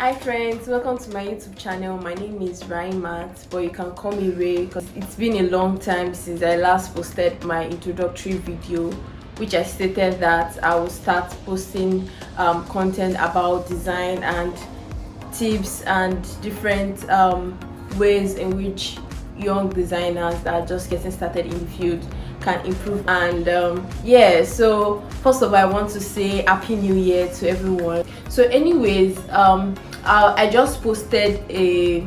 Hi friends, welcome to my YouTube channel. My name is Rae, but you can call me Rae because it's been a long time since I last posted my introductory video, which I stated that I will start posting content about design and tips and different ways in which young designers that are just getting started in the field can improve. And so first of all, I want to say Happy New Year to everyone. So anyways, I just posted a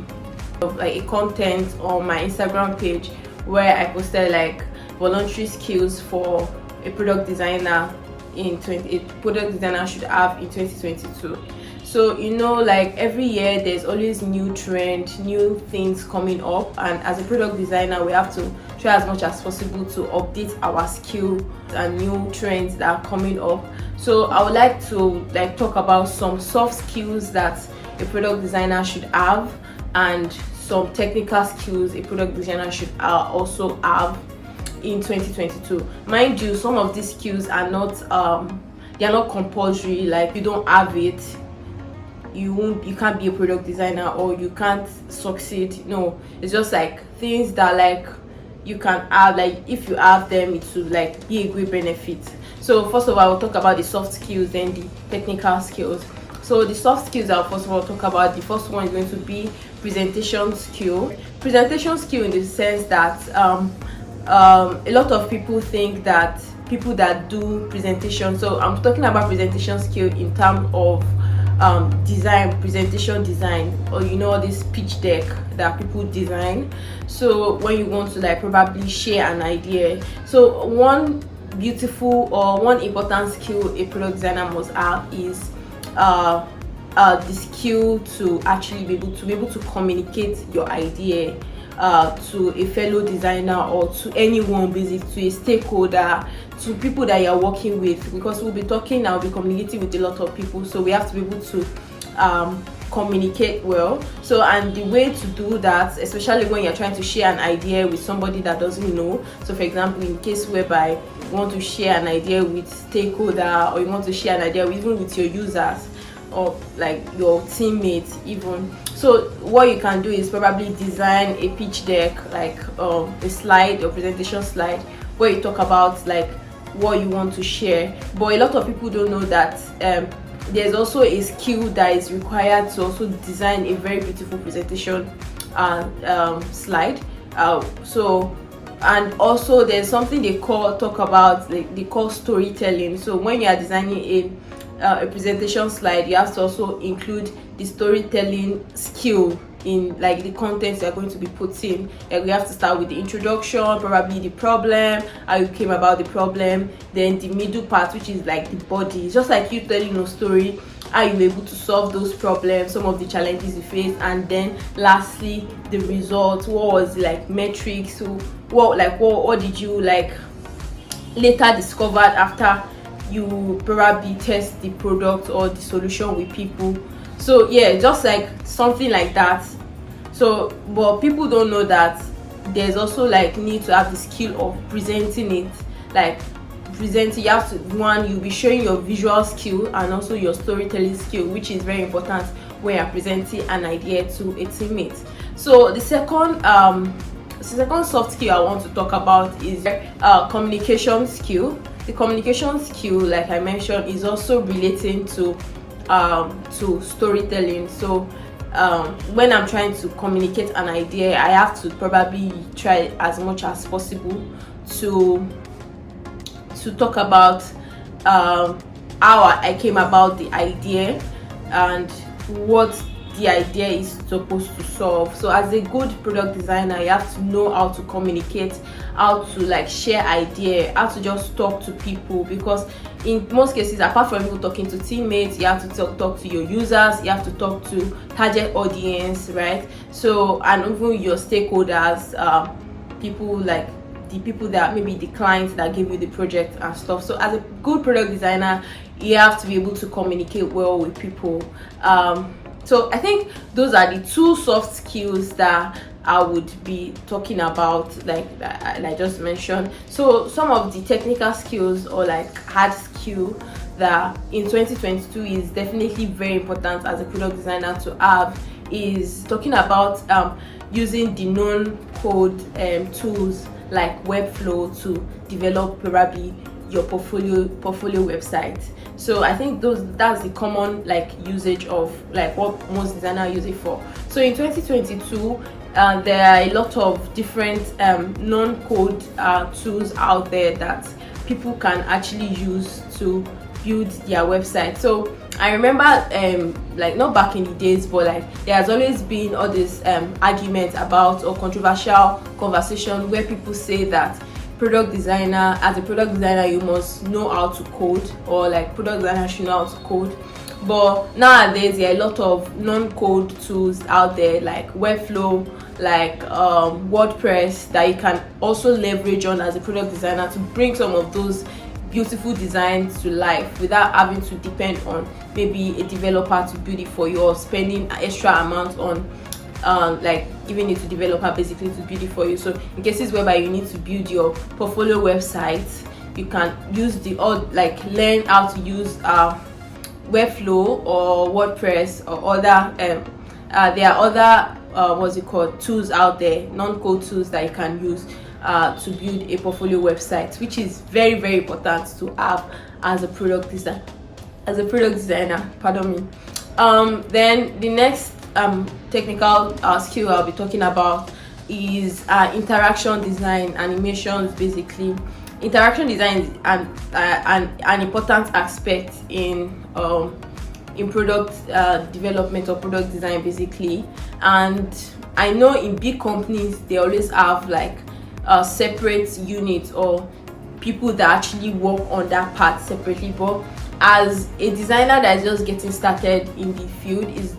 content on my Instagram page where I posted like voluntary skills for a product designer a product designer should have in 2022. So like every year there's always new trend, new things coming up, and as a product designer we have to try as much as possible to update our skill and new trends that are coming up. So I would like to talk about some soft skills that a product designer should have and some technical skills a product designer should also have in 2022. Mind you, some of these skills are not they are not compulsory. Like, you don't have it, you can't be a product designer or you can't succeed. No, it's just like things that you can have, if you have them it will be a great benefit. So first of all, I will talk about the soft skills, then the technical skills. So the soft skills I'll first of all talk about, the first one is going to be presentation skill. Presentation skill in the sense that a lot of people think that people that do presentation, so I'm talking about presentation skill in terms of presentation design, or this pitch deck that people design. So when you want to probably share an idea, so one important skill a product designer must have is the skill to actually be able to communicate your idea to a fellow designer or to anyone, basically to a stakeholder, to people that you're working with, because we'll be communicating with a lot of people, so we have to be able to communicate well. So, and the way to do that, especially when you're trying to share an idea with somebody that doesn't know, so for example, in case whereby you want to share an idea with stakeholder, or you want to share an idea even with your users or your teammates even, so what you can do is probably design a pitch deck, a slide or presentation slide where you talk about what you want to share. But a lot of people don't know that there's also a skill that is required to also design a very beautiful presentation slide. And also there's something they call storytelling. So when you are designing a presentation slide, you have to also include the storytelling skill in the content you are going to be putting. We have to start with the introduction, probably the problem, how you came about the problem, then the middle part, which is the body. It's just like you telling a story, how you were able to solve those problems, some of the challenges you faced, and then lastly the results. What was metrics? So what did you later discovered after you probably test the product or the solution with people? So yeah, just something like that. So but people don't know that there's also need to have the skill of presenting it. You have to, you'll be showing your visual skill and also your storytelling skill, which is very important when you're presenting an idea to a teammate. So the second soft skill I want to talk about is communication skill. The communication skill, like I mentioned, is also relating to storytelling. So when I'm trying to communicate an idea, I have to probably try as much as possible to talk about how I came about the idea and what the idea is supposed to solve. So as a good product designer, you have to know how to communicate, how to share idea, how to just talk to people, because in most cases, apart from you talking to teammates, you have to talk to your users, you have to talk to target audience, right? So, and even your stakeholders, people the people that maybe the clients that give you the project and stuff. So as a good product designer, you have to be able to communicate well with people. So I think those are the two soft skills that I would be talking about, I just mentioned. So some of the technical skills or hard skill that in 2022 is definitely very important as a product designer to have is talking about using the known code tools like Webflow to develop probably your portfolio website. So I think that's the common like usage of like what most designers use it for. So in 2022 there are a lot of different non-code tools out there that people can actually use to build their website. So I remember like not back in the days, but like there has always been all this argument about or controversial conversation where people say that as a product designer you must know how to code, or like product designer should know how to code. But nowadays there are a lot of non-code tools out there like Webflow, like WordPress, that you can also leverage on as a product designer to bring some of those beautiful designs to life without having to depend on maybe a developer to build it for you, or spending an extra amount on like giving it to developer basically to build it for you. So in cases whereby you need to build your portfolio website, you can use learn how to use Webflow or WordPress or other there are other tools out there, non-code tools that you can use to build a portfolio website, which is very, very important to have as a product designer. Pardon me. Then the next technical skill I'll be talking about is interaction design, animations basically. Interaction design is an important aspect in product development or product design basically. And I know in big companies they always have like separate units or people that actually work on that part separately, but as a designer that is just getting started in the field, is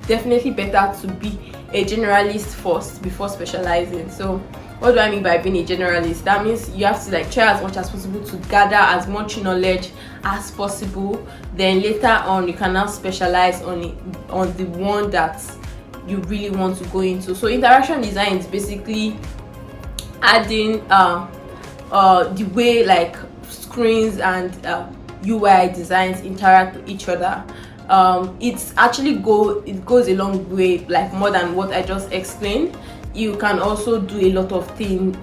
definitely better to be a generalist first before specializing. So what do I mean by being a generalist? That means you have to like try as much as possible to gather as much knowledge as possible, then later on you can now specialize on the one that you really want to go into. So interaction design is basically adding the way like screens and UI designs interact with each other. It goes a long way, like more than what I just explained. You can also do a lot of things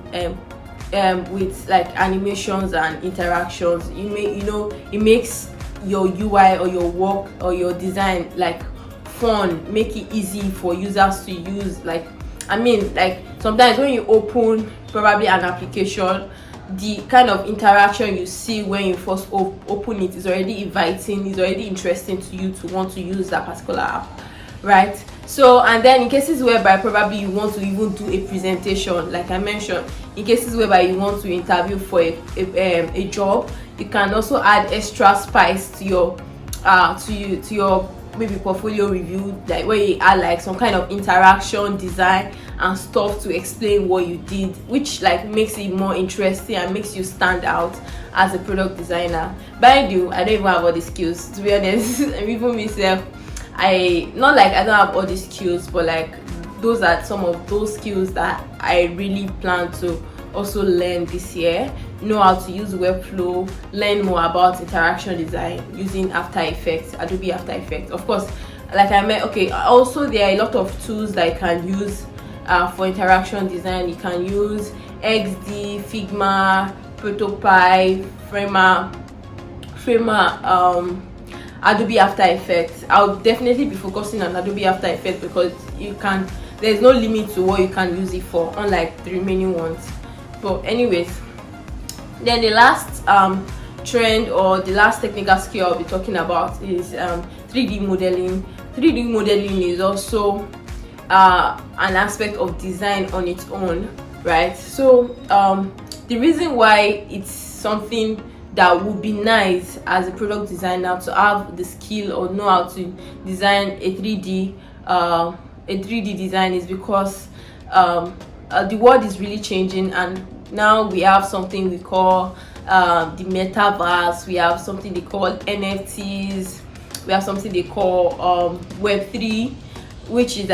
with like animations and interactions. It makes your UI or your work or your design like fun, make it easy for users to use. Like sometimes when you open probably an application, the kind of interaction you see when you first open it is already inviting, is already interesting to you to want to use that particular app, right? So, and then in cases whereby probably you want to even do a presentation, like I mentioned, in cases whereby you want to interview for a job, you can also add extra spice to your maybe portfolio review, like where you add like some kind of interaction design and stuff to explain what you did, which like makes it more interesting and makes you stand out as a product designer. But I don't even have all the skills, to be honest. And even myself, I don't have all the skills, but like those are some of those skills that I really plan to also learn this year. Know how to use Webflow, learn more about interaction design using Adobe After Effects. Of course, like I meant, also there are a lot of tools that you can use for interaction design. You can use XD, Figma, Prototype, Framer, Adobe After Effects. I'll definitely be focusing on Adobe After Effects because there's no limit to what you can use it for, unlike the remaining ones. But anyways, then the last trend or the last technical skill I'll be talking about is 3D modeling. 3D modeling is also an aspect of design on its own, right? So the reason why it's something that would be nice as a product designer to have the skill or know how to design a 3D design is because the world is really changing, and now we have something we call the metaverse. We have something they call NFTs. We have something they call Web3, which is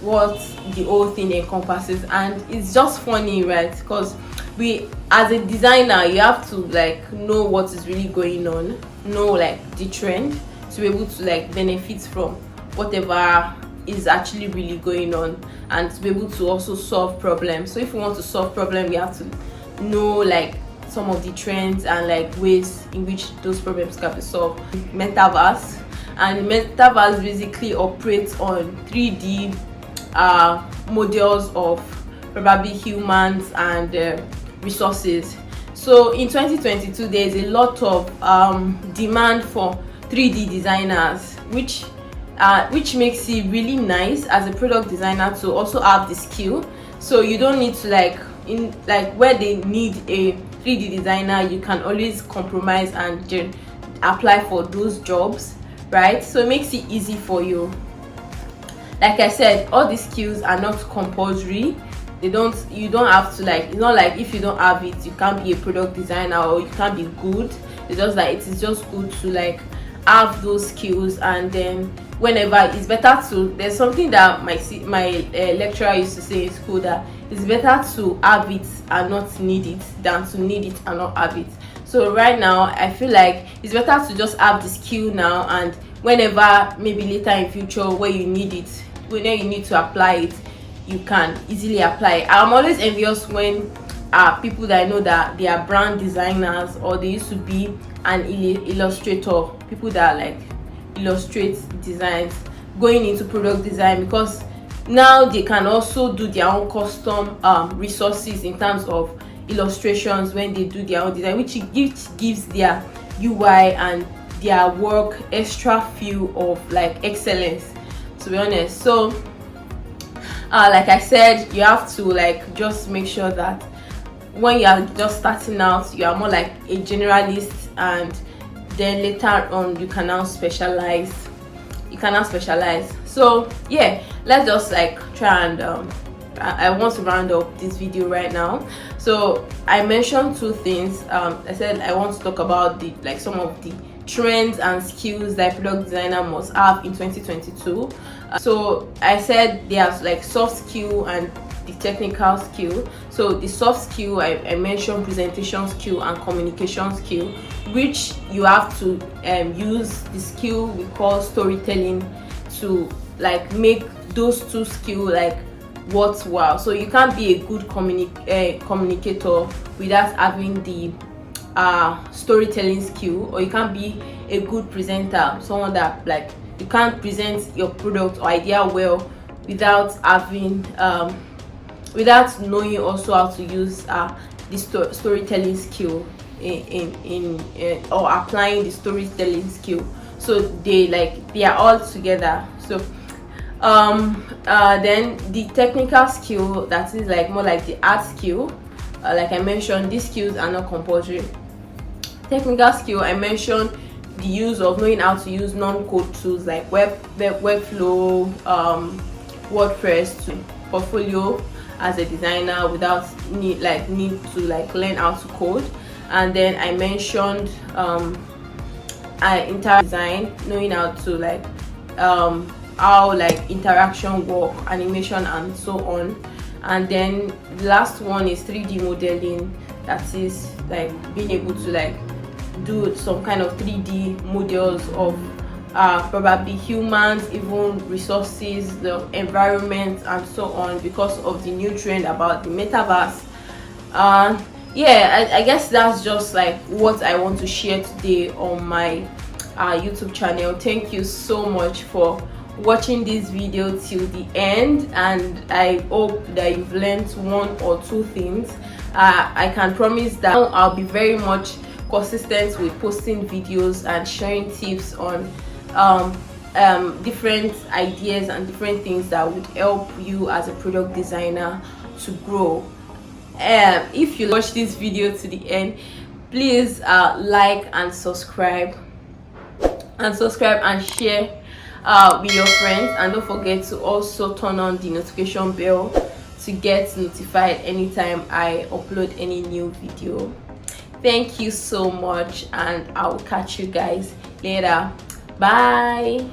what the whole thing encompasses. And it's just funny, right? Because we, as a designer, you have to like know what is really going on, know like the trend, to be able to like benefit from whatever is actually really going on, and to be able to also solve problems. So if you want to solve problem, you have to know like some of the trends and like ways in which those problems can be solved. Metaverse, and metaverse basically operates on 3D models of probably humans and resources. So in 2022 there is a lot of demand for 3D designers, which makes it really nice as a product designer to also have the skill. So you don't need to like, in like where they need a 3D designer, you can always compromise and apply for those jobs, right? So it makes it easy for you. Like I said, all these skills are not compulsory. You don't have to like, it's not like if you don't have it you can't be a product designer or you can't be good. It's just like, it is just good to like have those skills, and then whenever, it's better to, there's something that my lecturer used to say in school, that it's better to have it and not need it than to need it and not have it. So right now I feel like it's better to just have the skill now, and whenever, maybe later in future, where you need it, when you need to apply it, you can easily apply. I'm always envious when people that I know that they are brand designers, or they used to be an illustrator, people that like illustrate designs, going into product design, because now they can also do their own custom resources in terms of illustrations when they do their own design, which gives their UI and their work extra feel of like excellence, to be honest. So like I said, you have to like just make sure that when you are just starting out, you are more like a generalist, and then later on you can now specialize. So yeah, let's just like try and I want to round up this video right now. So I mentioned two things. I said I want to talk about the like some of the trends and skills that a product designer must have in 2022. So I said there's like soft skill and the technical skill. So the soft skill, I mentioned presentation skill and communication skill, which you have to use the skill we call storytelling to like make those two skills like worthwhile. So you can't be a good communicator without having the storytelling skill, or you can't be a good presenter, someone that like, you can't present your product or idea well without having without knowing also how to use the storytelling skill in or applying the storytelling skill. So they are all together. So then the technical skill, that is like more like the art skill. Like I mentioned, these skills are not compulsory. Technical skill, I mentioned the use of knowing how to use non-code tools like Webflow, WordPress to portfolio as a designer without need to like learn how to code. And then I mentioned entire design, knowing how to like how like interaction work, animation and so on. And then the last one is 3D modeling, that is like being able to like do some kind of 3D models of probably humans, even resources, the environment and so on, because of the new trend about the metaverse. Yeah, I guess that's just like what I want to share today on my YouTube channel. Thank you so much for watching this video till the end, and I hope that you've learned one or two things. I can promise that I'll be very much consistent with posting videos and sharing tips on different ideas and different things that would help you as a product designer to grow. If you watch this video to the end, please like and subscribe and share with your friends, and don't forget to also turn on the notification bell to get notified anytime I upload any new video. Thank you so much, and I will catch you guys later. Bye.